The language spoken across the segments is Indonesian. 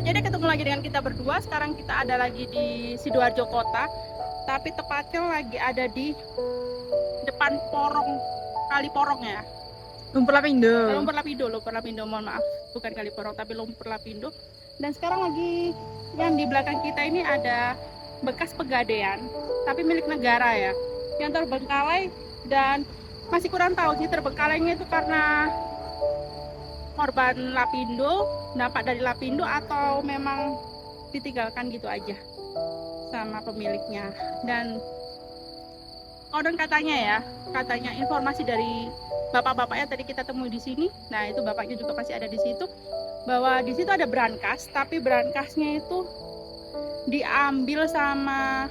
Jadi ketemu lagi dengan kita berdua. Sekarang kita ada lagi di Sidoarjo Kota, tapi tepatnya lagi ada di depan Kali Porong ya. Lumpur Lapindo. Lumpur Lapindo, mohon maaf, bukan Kali Porong tapi Lumpur Lapindo. Dan sekarang lagi yang di belakang kita ini ada bekas pegadaian, tapi milik negara ya, yang terbengkalai dan masih kurang tahu sih terbengkalainya itu karena korban Lapindo, dampak dari Lapindo atau memang ditinggalkan gitu aja sama pemiliknya. Dan konon katanya informasi dari bapak-bapaknya tadi kita temui di sini. Nah, itu bapaknya juga pasti ada di situ. Bahwa di situ ada brankas, tapi brankasnya itu diambil sama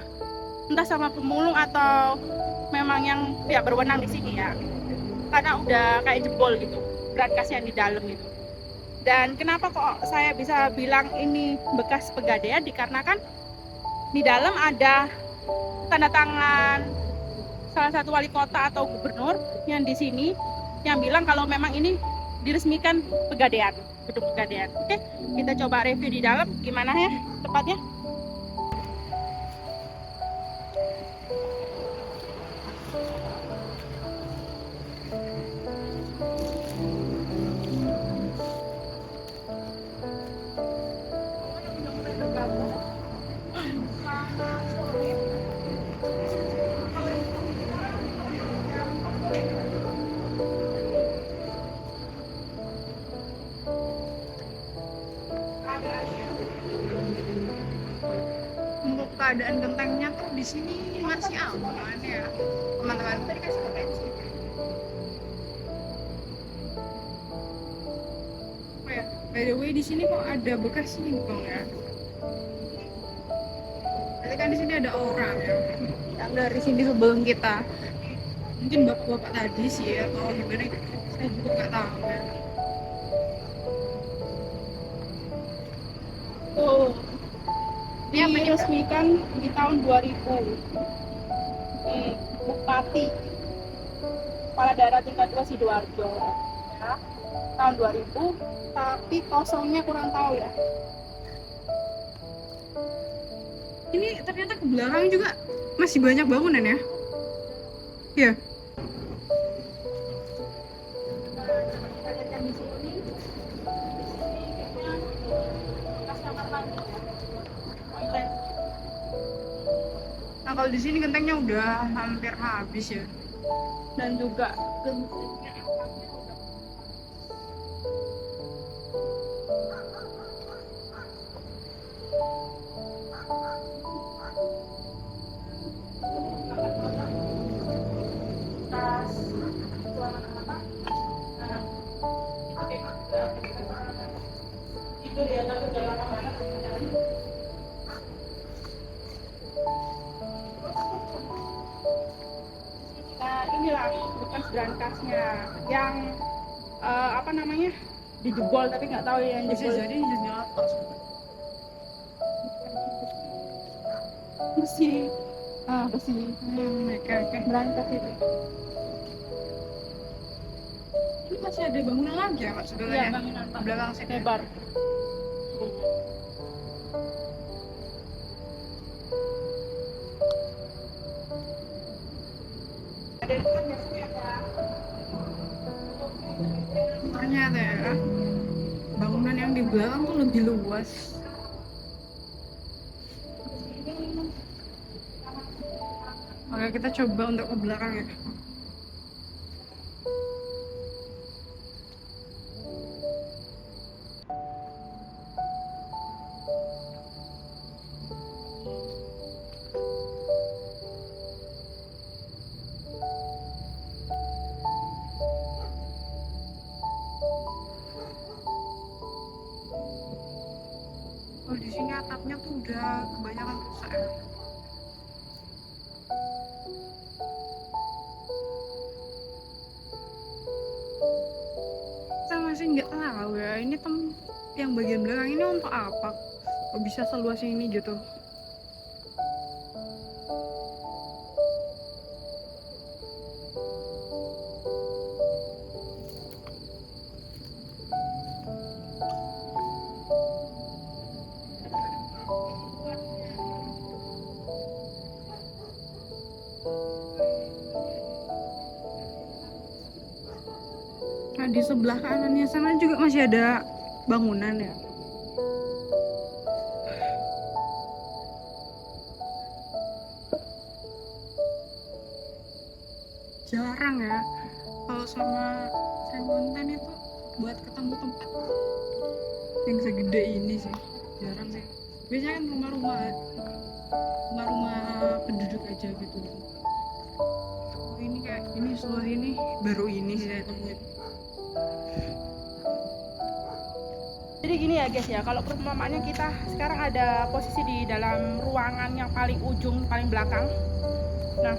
entah sama pemulung atau memang yang pihak berwenang di sini ya. Karena udah kayak jebol gitu, brankasnya yang di dalam itu. Dan kenapa kok saya bisa bilang ini bekas pegadaian? Dikarenakan di dalam ada tanda tangan salah satu wali kota atau gubernur yang di sini yang bilang kalau memang ini diresmikan pegadaian, gedung pegadaian. Oke, kita coba review di dalam gimana ya tepatnya. Untuk keadaan gentengnya tuh di sini masih aman ya, teman-teman. Tadi kasih potensi. Oh ya, by the way di sini kok ada bekas singkong ya? Berarti kan di sini ada orang ya, yang dari sini sebelum kita. Mungkin bapak-bapak tadi sih atau gimana? Saya juga nggak tahu ya. Tuh, Ini apa nih, Kak? diresmikan di tahun 2000 di Bupati Kepala Daerah tingkat 2 Sidoarjo ya, tahun 2000, tapi kosongnya kurang tahu ya. Ini ternyata ke belakang juga masih banyak bangunan ya? Iya. Kita lihat yang di sini kayaknya bekas kamar mandi ya, toilet. Nah kalau di sini gentengnya udah hampir habis ya. Dan juga gentengnya atapnya udah bekas ruangan apa? Nah, itu kayak itu dia tapi udah lama banget. Nah, inilah bekas brankasnya yang apa namanya dijebol, tapi nggak tahu yang Bisa jebol jadi di atas. besi besi Oke. brankas itu. Ini masih ada bangunan lagi ya Pak Iya, sebelahnya? bangunan Pak. Belakang sini. Lebar. Ada itu kan biasanya ada Ternyata ya, bangunan yang di belakang tuh lebih luas. Oke, kita coba untuk ke belakang ya. Oh, di sini atapnya tuh udah kebanyakan rusak ya. Kita masih nggak tahu ya, ini yang bagian belakang ini untuk apa? Kok bisa seluas ini gitu? Nah di sebelah kanannya sana juga masih ada bangunan ya. Jarang ya kalau sama saya konten itu buat ketemu tempat yang segede ini sih, jarang sih. Biasanya kan rumah-rumah penduduk aja gitu. Oh, ini kayak ini setelah ini baru ini sih saya temuin. Jadi gini ya guys ya, kalau perumpamaannya kita sekarang ada posisi di dalam ruangan yang paling ujung, paling belakang. Nah,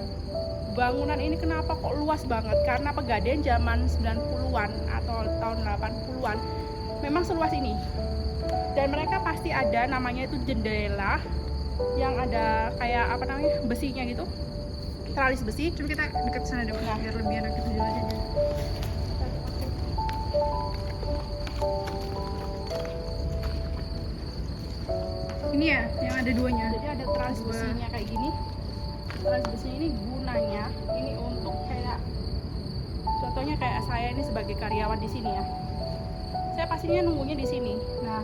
bangunan ini kenapa kok luas banget? Karena Pegadaian zaman 90-an atau tahun 80-an memang seluas ini. Dan mereka pasti ada namanya itu jendela yang ada kayak apa namanya, besinya gitu, teralis besi. Coba kita dekat sana deh, biar lebih enak kita jelasinnya. Ini ya, yang ada duanya. Jadi ada teralis besinya kayak gini. Teralis besinya ini gunanya ini untuk kayak, contohnya kayak saya ini sebagai karyawan di sini ya. Saya pastinya nunggunya di sini. Nah,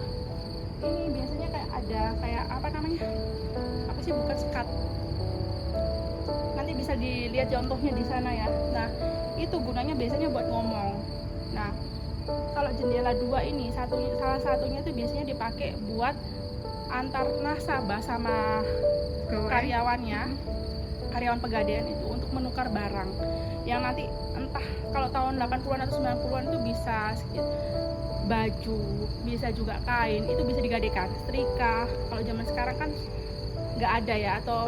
ini biasanya kayak ada kayak apa namanya? Apa sih, bukan sekat. Nanti bisa dilihat contohnya di sana ya. Nah, itu gunanya biasanya buat ngomong. Nah, kalau jendela dua ini salah satunya itu biasanya dipakai buat antar nasabah sama karyawannya, karyawan Pegadaian itu untuk menukar barang yang nanti entah kalau tahun 80-an atau 90-an itu bisa baju, bisa juga kain, itu bisa digadekan, setrika. Kalau zaman sekarang kan nggak ada ya, atau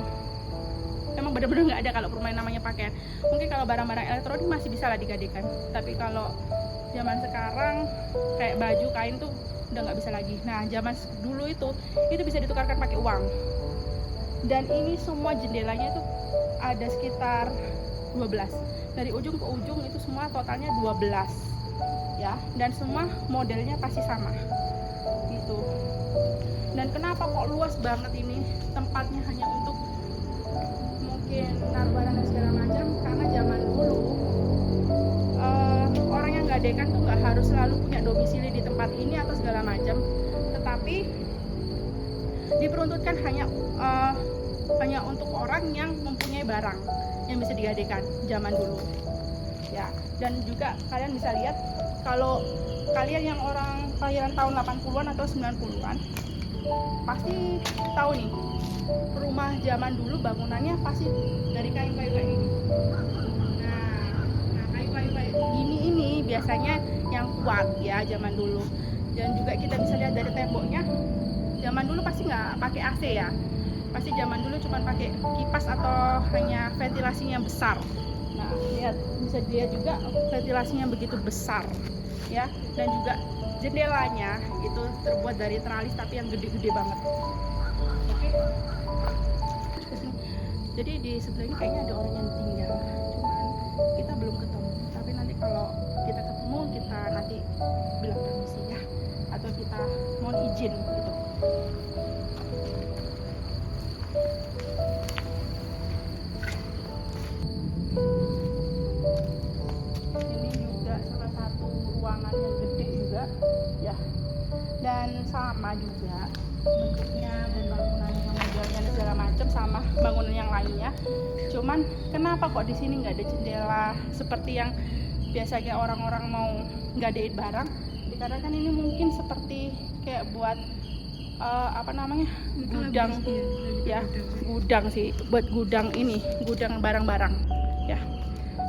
emang benar-benar nggak ada kalau permainan namanya pakaian. Mungkin kalau barang-barang elektronik masih bisa lah digadekan, tapi kalau zaman sekarang kayak baju, kain tuh udah nggak bisa lagi. Nah, zaman dulu itu bisa ditukarkan pakai uang. Dan ini semua jendelanya itu ada sekitar 12. Dari ujung ke ujung itu semua totalnya 12. Ya, dan semua modelnya pasti sama. Gitu. Dan kenapa kok luas banget ini? Tempatnya hanya untuk mungkin naruh barang dan segala macam, karena zaman dulu orang yang gadekan tuh nggak harus selalu punya domisili di tempat ini atau segala macam, tetapi diperuntukkan hanya untuk orang yang mempunyai barang yang bisa digadekan zaman dulu ya. Dan juga kalian bisa lihat, kalau kalian yang orang kelahiran tahun 80-an atau 90-an pasti tahu nih, rumah zaman dulu bangunannya pasti dari kayu-kayu kayak gini. Nah, kayu-kayu kayak gini ini biasanya yang kuat ya zaman dulu. Dan juga kita bisa lihat dari temboknya, zaman dulu pasti nggak pakai AC ya, pasti zaman dulu cuma pakai kipas atau hanya ventilasinya besar. Nah, lihat, bisa dilihat juga ventilasinya begitu besar ya. Dan juga jendelanya itu terbuat dari teralis tapi yang gede-gede banget. Oke. Jadi di sebelah ini kayaknya ada orang yang tinggal, cuman kita belum ketemu. Tapi nanti kalau kita ketemu, kita nanti bilang permisi ya, atau kita mohon izin gitu. Ini juga salah satu ruangan yang gede juga ya, dan sama juga bentuknya dan bangunannya, modelnya dan segala macam sama bangunan yang lainnya. Cuman kenapa kok di sini nggak ada jendela seperti yang biasanya orang-orang mau gadein barang? Dikarenakan ini mungkin seperti kayak buat apa namanya, gudang ya, gudang sih, buat gudang ini, gudang barang-barang ya.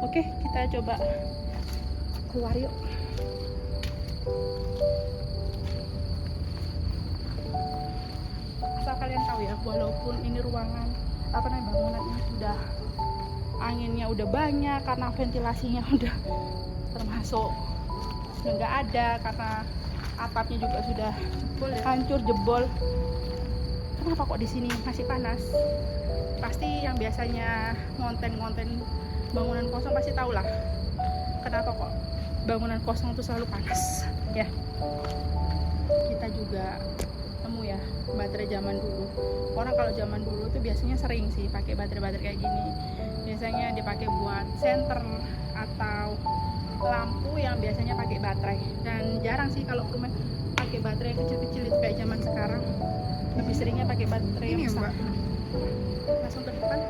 Oke, kita coba keluar yuk. Asal kalian tahu ya, walaupun ini ruangan apa namanya, bangunan ini sudah anginnya udah banyak karena ventilasinya udah termasuk sudah nggak ada, karena atapnya juga sudah hancur, jebol. Kenapa kok di sini masih panas? Pasti yang biasanya ngonten bangunan kosong pasti tahu lah kenapa kok bangunan kosong itu selalu panas ya. Kita juga temu ya baterai zaman dulu. Orang kalau zaman dulu tuh biasanya sering sih pakai baterai kayak gini. Biasanya dipakai buat senter atau lampu yang biasanya pakai baterai, dan jarang sih kalau rumah pakai baterai yang kecil-kecil itu kayak zaman sekarang. Lebih seringnya pakai baterai Ini yang ya, besar. Mbak. Langsung ke depan.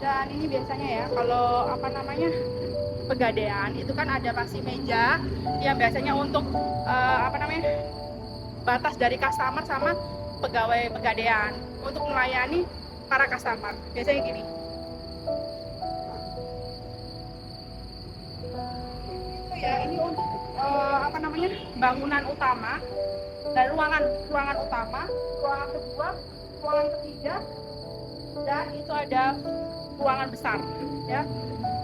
Dan ini biasanya ya kalau apa namanya pegadaian itu kan ada pasti meja yang biasanya untuk apa namanya batas dari customer sama pegawai pegadaian untuk melayani para customer. Biasanya gini. Itu ya, ini untuk apa namanya bangunan utama dan ruangan utama, ruangan kedua, ruangan ketiga, dan itu ada ruangan besar ya.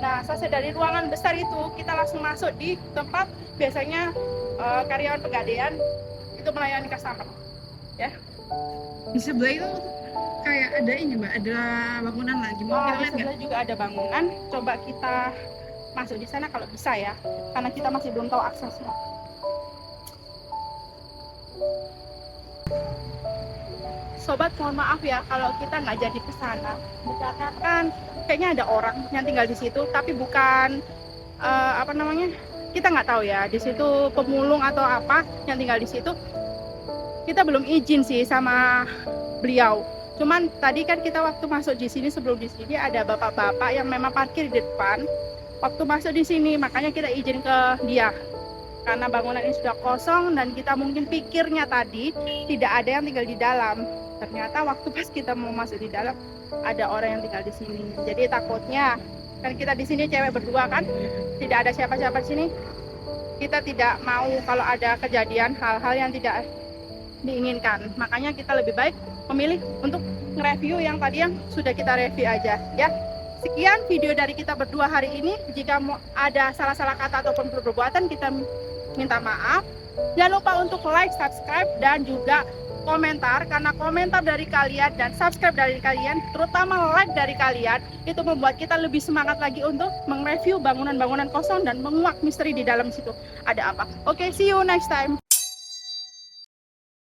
Nah, selesai dari ruangan besar itu kita langsung masuk di tempat biasanya karyawan pegadaian itu melayani customer ya. Di sebelah itu kayak ada ini Mbak, ada bangunan lagi. Mau kita Di lihat nggak? sebelah juga ada bangunan. Coba kita masuk di sana kalau bisa ya, karena kita masih belum tahu aksesnya. Sobat, mohon maaf ya kalau kita nggak jadi ke sana, dikarenakan kayaknya ada orang yang tinggal di situ, tapi bukan apa namanya, kita nggak tahu ya di situ pemulung atau apa yang tinggal di situ. Kita belum izin sih sama beliau. Cuman tadi kan kita waktu masuk di sini, sebelum di sini ada bapak-bapak yang memang parkir di depan. Waktu masuk di sini makanya kita izin ke dia. Karena bangunan ini sudah kosong dan kita mungkin pikirnya tadi tidak ada yang tinggal di dalam. Ternyata waktu pas kita mau masuk di dalam ada orang yang tinggal di sini. Jadi takutnya kan kita di sini cewek berdua kan, tidak ada siapa-siapa di sini. Kita tidak mau kalau ada kejadian hal-hal yang tidak diinginkan. Makanya kita lebih baik memilih untuk nge-review yang tadi yang sudah kita review aja ya. Sekian video dari kita berdua hari ini. Jika mau ada salah-salah kata ataupun perbuatan, kita minta maaf. Jangan lupa untuk like, subscribe, dan juga komentar, karena komentar dari kalian dan subscribe dari kalian, terutama like dari kalian, itu membuat kita lebih semangat lagi untuk mereview bangunan-bangunan kosong dan menguak misteri di dalam situ ada apa. Oke, see you next time.